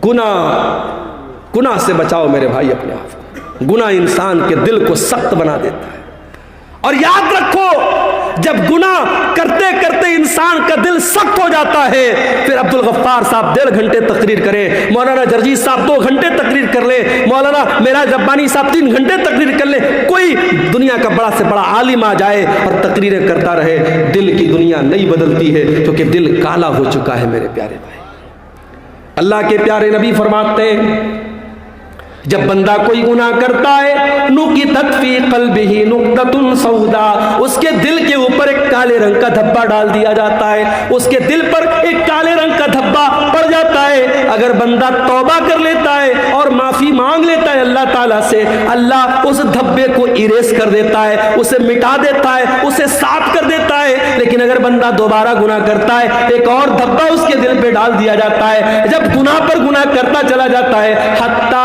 گناہ سے بچاؤ میرے بھائی اپنے آپ کو. گناہ انسان کے دل کو سخت بنا دیتا ہے. اور یاد رکھو جب گناہ کرتے کرتے انسان کا دل سخت ہو جاتا ہے, پھر عبدالغفار صاحب 1.5 گھنٹے تقریر کریں, مولانا جرجیت صاحب 2 گھنٹے تقریر کر لیں, مولانا معراج ربانی صاحب 3 گھنٹے تقریر کر لیں, کوئی دنیا کا بڑا سے بڑا عالم آ جائے اور تقریریں کرتا رہے, دل کی دنیا نہیں بدلتی ہے کیونکہ دل کالا ہو چکا ہے میرے پیارے بھائی. اللہ کے پیارے نبی فرماتے ہیں جب بندہ کوئی گناہ کرتا ہے نُقِطَتْ فِي قَلْبِهِ نُقْطَةٌ سَوْدَاء, اس کے دل کے اوپر ایک کالے رنگ کا دھبا ڈال دیا جاتا ہے, اس کے دل پر ایک کالے رنگ کا دھبا پڑ جاتا ہے. اگر بندہ توبہ کر لیتا ہے اور معافی مانگ لیتا ہے اللہ تعالیٰ سے, اللہ اس دھبے کو اریز کر دیتا ہے, اسے مٹا دیتا ہے, اسے صاف کر دیتا ہے. لیکن اگر بندہ دوبارہ گناہ کرتا ہے ایک اور دھبا اس کے دل پہ ڈال دیا جاتا ہے. جب گناہ پر گناہ کرتا چلا جاتا ہے حتیٰ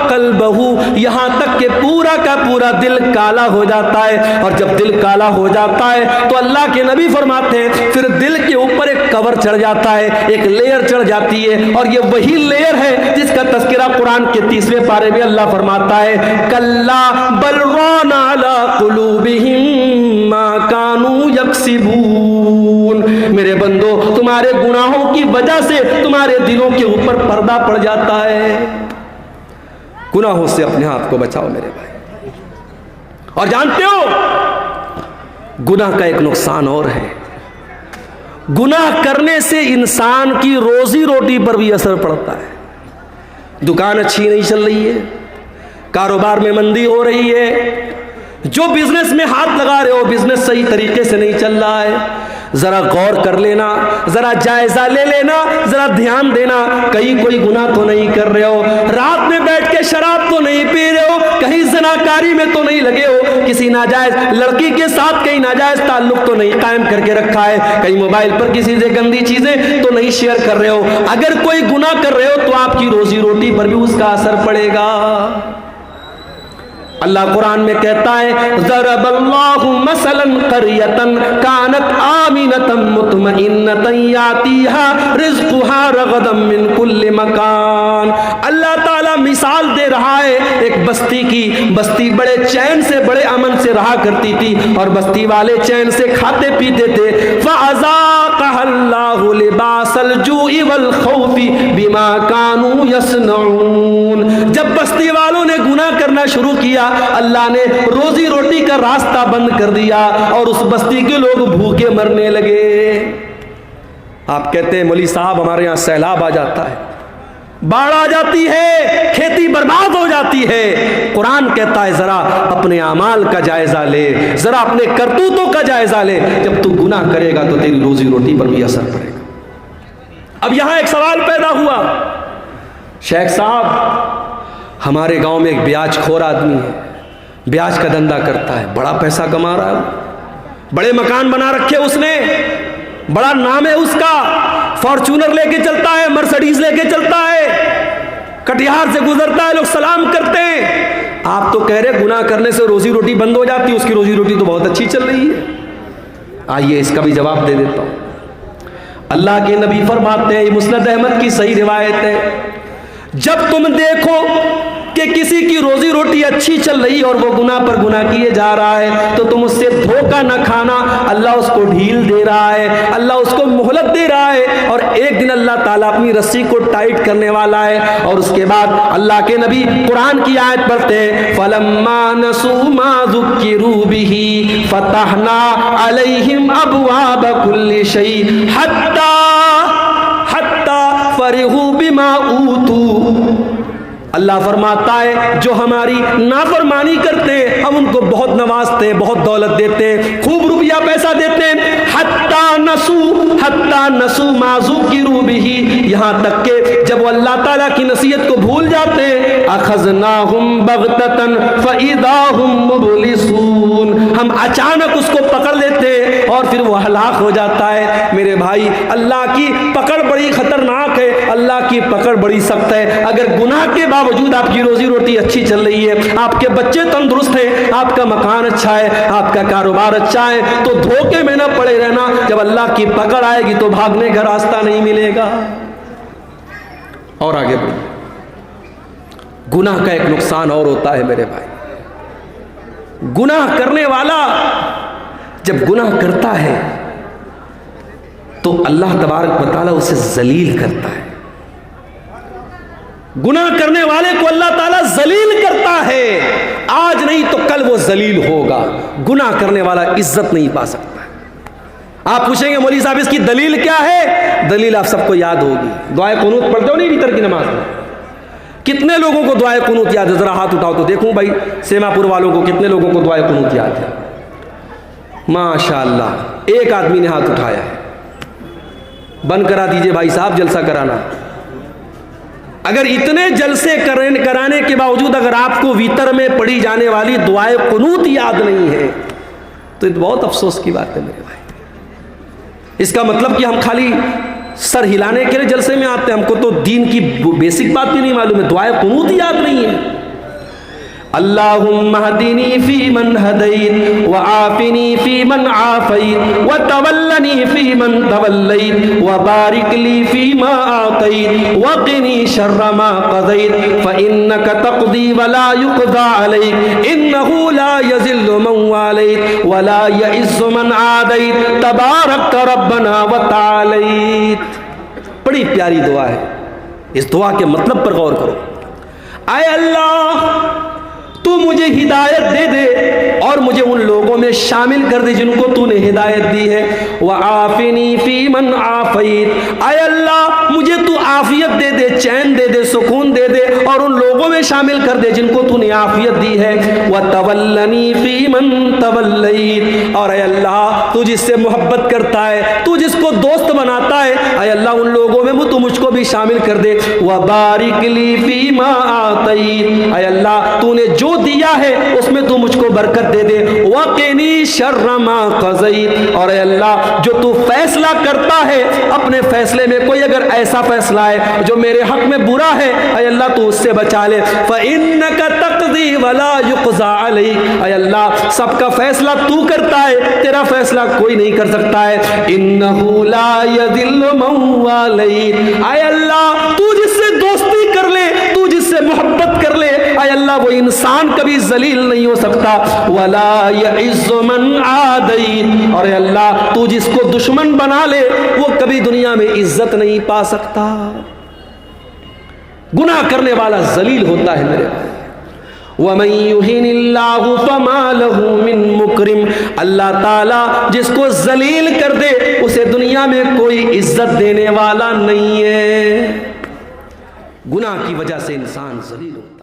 قلبہ, یہاں تک کہ پورا کا پورا دل کالا ہو جاتا ہے. اور جب دل کالا ہو جاتا ہے تو اللہ کے نبی فرماتے ہیں پھر دل کے اوپر ایک کور چڑھ جاتا ہے, ایک لیئر چڑھ جاتی ہے, اور یہ وہی لیئر ہے جس کا تذکرہ قرآن کے 30ویں پارے میں اللہ فرماتا ہے کلا بل ران علی قلوبہم ما کانوا یکسبون. میرے بندو تمہارے گناہوں کی وجہ سے تمہارے دلوں کے اوپر پردہ پڑ جاتا ہے. گناہوں سے اپنے آپ کو بچاؤ میرے بھائی. اور جانتے ہو گناہ کا ایک نقصان اور ہے, گناہ کرنے سے انسان کی روزی روٹی پر بھی اثر پڑتا ہے. دکان اچھی نہیں چل رہی ہے, کاروبار میں مندی ہو رہی ہے, جو بزنس میں ہاتھ لگا رہے ہو بزنس صحیح طریقے سے نہیں چل رہا ہے, ذرا غور کر لینا, ذرا جائزہ لے لینا, ذرا دھیان دینا, کہیں کوئی گناہ تو نہیں کر رہے ہو, رات میں بیٹھ کے شراب تو نہیں پی رہے ہو, کہیں زناکاری میں تو نہیں لگے ہو, کسی ناجائز لڑکی کے ساتھ کہیں ناجائز تعلق تو نہیں قائم کر کے رکھا ہے, کہیں موبائل پر کسی سے گندی چیزیں تو نہیں شیئر کر رہے ہو. اگر کوئی گناہ کر رہے ہو تو آپ کی روزی روٹی پر بھی اس کا اثر پڑے گا. اللہ قرآن میں کہتا ہے ضرب اللہ مثلا قریۃ کانت آمنۃ مطمئنۃ یاتیہا رزقها رغدا من کل مکان. اللہ تعالیٰ مثال دے رہا ہے ایک بستی کی. بستی بڑے چین سے بڑے امن سے رہا کرتی تھی اور بستی والے چین سے کھاتے پیتے تھے. فَأَذَاقَهَا اللَّهُ لِبَاسَ الْجُوعِ وَالْخَوْفِ بِمَا كَانُوا يَصْنَعُونَ. جب بستی والوں نے گناہ کرنا شروع کیا اللہ نے روزی روٹی کا راستہ بند کر دیا اور اس بستی کے لوگ بھوکے مرنے لگے. آپ کہتے ہیں مولوی صاحب ہمارے یہاں سیلاب آ جاتا ہے, باڑھ آ جاتی ہے, کھیتی برباد ہو جاتی ہے. قرآن کہتا ہے ذرا اپنے اعمال کا جائزہ لے, ذرا اپنے کرتوتوں کا جائزہ لے. جب تو گناہ کرے گا تو تیری روزی روٹی پر بھی اثر پڑے گا. اب یہاں ایک سوال پیدا ہوا, شیخ صاحب ہمارے گاؤں میں ایک بیاج خور آدمی ہے, بیاج کا دھندا کرتا ہے, بڑا پیسہ کما رہا ہے, بڑے مکان بنا رکھے اس نے, بڑا نام ہے اس کا, فارچونر لے کے چلتا ہے, مرسڈیز لے کے چلتا ہے, کٹیہار سے گزرتا ہے, لوگ سلام کرتے ہیں. آپ تو کہہ رہے گناہ کرنے سے روزی روٹی بند ہو جاتی, اس کی روزی روٹی تو بہت اچھی چل رہی ہے. آئیے اس کا بھی جواب دے دیتا ہوں. اللہ کے نبی فرماتے ہیں, یہ مسند احمد کی صحیح روایت ہے, جب تم دیکھو کہ کسی کی روزی روٹی اچھی چل رہی اور وہ گناہ پر گناہ کیے جا رہا ہے تو تم اس سے دھوکہ نہ کھانا. اللہ اس کو ڈھیل دے رہا ہے, اللہ اس کو مہلت دے رہا ہے, اور ایک دن اللہ تعالیٰ اپنی رسی کو ٹائٹ کرنے والا ہے. اور اس کے بعد اللہ کے نبی قرآن کی آیت پڑھتے ہیں فَلَمَّا نَسُوا مَا ذُكِّرُوا بِهِ فَتَحْنَا عَلَيْهِمْ أَبْوَابَ كُلِّ شيء حتى فرحوا بما اوتوا. اللہ فرماتا ہے جو ہماری نافرمانی کرتے ہیں ہم ان کو بہت نوازتے ہیں، بہت دولت دیتے ہیں، خوب روپیہ پیسہ دیتے ہیں. حتی نسوا ما ذکروا بہ، یہاں تک کہ جب وہ اللہ تعالیٰ کی نصیحت کو بھول جاتے ہیں اخذناہم بغتۃ فاذا ہم مبلسون، ہم اچانک اس کو پکڑ لیتے ہیں اور پھر وہ ہلاک ہو جاتا ہے. میرے بھائی اللہ کی پکڑ بڑی خطرناک ہے، اللہ کی پکڑ بڑی سخت ہے. اگر گناہ کے باوجود آپ کی روزی روٹی اچھی چل رہی ہے، آپ کے بچے تندرست ہیں، آپ کا مکان اچھا ہے، آپ کا کاروبار اچھا ہے، تو دھوکے میں نہ پڑے رہنا. جب اللہ کی پکڑ آئے گی تو بھاگنے کا راستہ نہیں ملے گا. اور آگے بڑھیں. گناہ کا ایک نقصان اور ہوتا ہے میرے بھائی. گناہ کرنے والا جب گناہ کرتا ہے تو اللہ تبارک و تعالیٰ اسے ذلیل کرتا ہے. گناہ کرنے والے کو اللہ تعالیٰ ذلیل کرتا ہے. آج نہیں تو کل وہ ذلیل ہوگا. گناہ کرنے والا عزت نہیں پا سکتا. آپ پوچھیں گے مولوی صاحب اس کی دلیل کیا ہے؟ دلیل آپ سب کو یاد ہوگی. دعائے قنوت پڑھتے ہو نہیں وتر کی نماز میں؟ کتنے لوگوں کو دعائے قنوت یاد ہے؟ ذرا ہاتھ اٹھاؤ تو دیکھوں بھائی سیما پور والوں کو کتنے لوگوں کو دعائے قنوت یاد ہے؟ ماشاءاللہ ایک آدمی نے ہاتھ اٹھایا ہے. بند کرا دیجئے بھائی صاحب جلسہ کرانا. اگر اتنے جلسے کرانے کے باوجود اگر آپ کو ویتر میں پڑھی جانے والی دعائے قنوت یاد نہیں ہے تو یہ بہت افسوس کی بات ہے میرے بھائی. اس کا مطلب کہ ہم خالی سر ہلانے کے لیے جلسے میں آتے ہیں، ہم کو تو دین کی بیسک بات بھی نہیں معلوم ہے، دعائے قنوت یاد نہیں ہے. اللہم اہدنی فی من ہدیت وعافنی فی من عافیت وتولنی فی من تولیت وبارک لی فی ما اعطیت وقنی شر ما قضیت فانک تقضی ولا یقضى علیک انہ لا یذل من والیت ولا یعز من عادیت تبارک ربنا وتعالیت. بڑی پیاری دعا ہے. اس دعا کے مطلب پر غور کرو. اے اللہ تو مجھے ہدایت دے دے اور مجھے ان لوگوں میں شامل کر دے جن کو تو نے ہدایت دی ہے. وعافنی فی من عافیت، اے اللہ مجھے تو عافیت دے دے، چین دے دے، سکون دے دے اور ان لوگوں میں شامل کر دے جن کو تو نے عافیت دی ہے. وتولنی فی من تولیت، اور اے اللہ تو جس سے محبت کرتا ہے، تو جس کو دوست بناتا ہے، اے اللہ ان لوگوں میں تو مجھ کو بھی شامل کر دے. وبارک لی فی ما اعطیت، اے اللہ تو نے جو دیا ہے اس میں تو مجھ کو برکت دے دے. وقنی شر ما قضیت، اور اے اللہ جو تو فیصلہ کرتا ہے اپنے فیصلے میں کوئی اگر ایسا فیصلہ ہے جو میرے حق میں برا ہے اے اللہ تو اس سے بچا لے. فإنک تقضی ولا یقضى علیک، اے اللہ سب کا فیصلہ تو کرتا ہے، تیرا فیصلہ کوئی نہیں کر سکتا ہے. انہ لا یذل من والیت، اے اللہ تو جس سے دوستی کر لے، تو جس سے محبت کر لے، اے اللہ وہ انسان کبھی ذلیل نہیں ہو سکتا. ولا یعز من عادیت، اور اے اللہ تو جس کو دشمن بنا لے وہ کبھی دنیا میں عزت نہیں پا سکتا. گناہ کرنے والا ذلیل ہوتا ہے میرے بھائی. وَمَن يُهِنِ اللَّهُ فَمَا لَهُ مِن مُكْرِمٍ، اللہ تعالیٰ جس کو ذلیل کر دے اسے دنیا میں کوئی عزت دینے والا نہیں ہے. گناہ کی وجہ سے انسان ذلیل ہوتا ہے.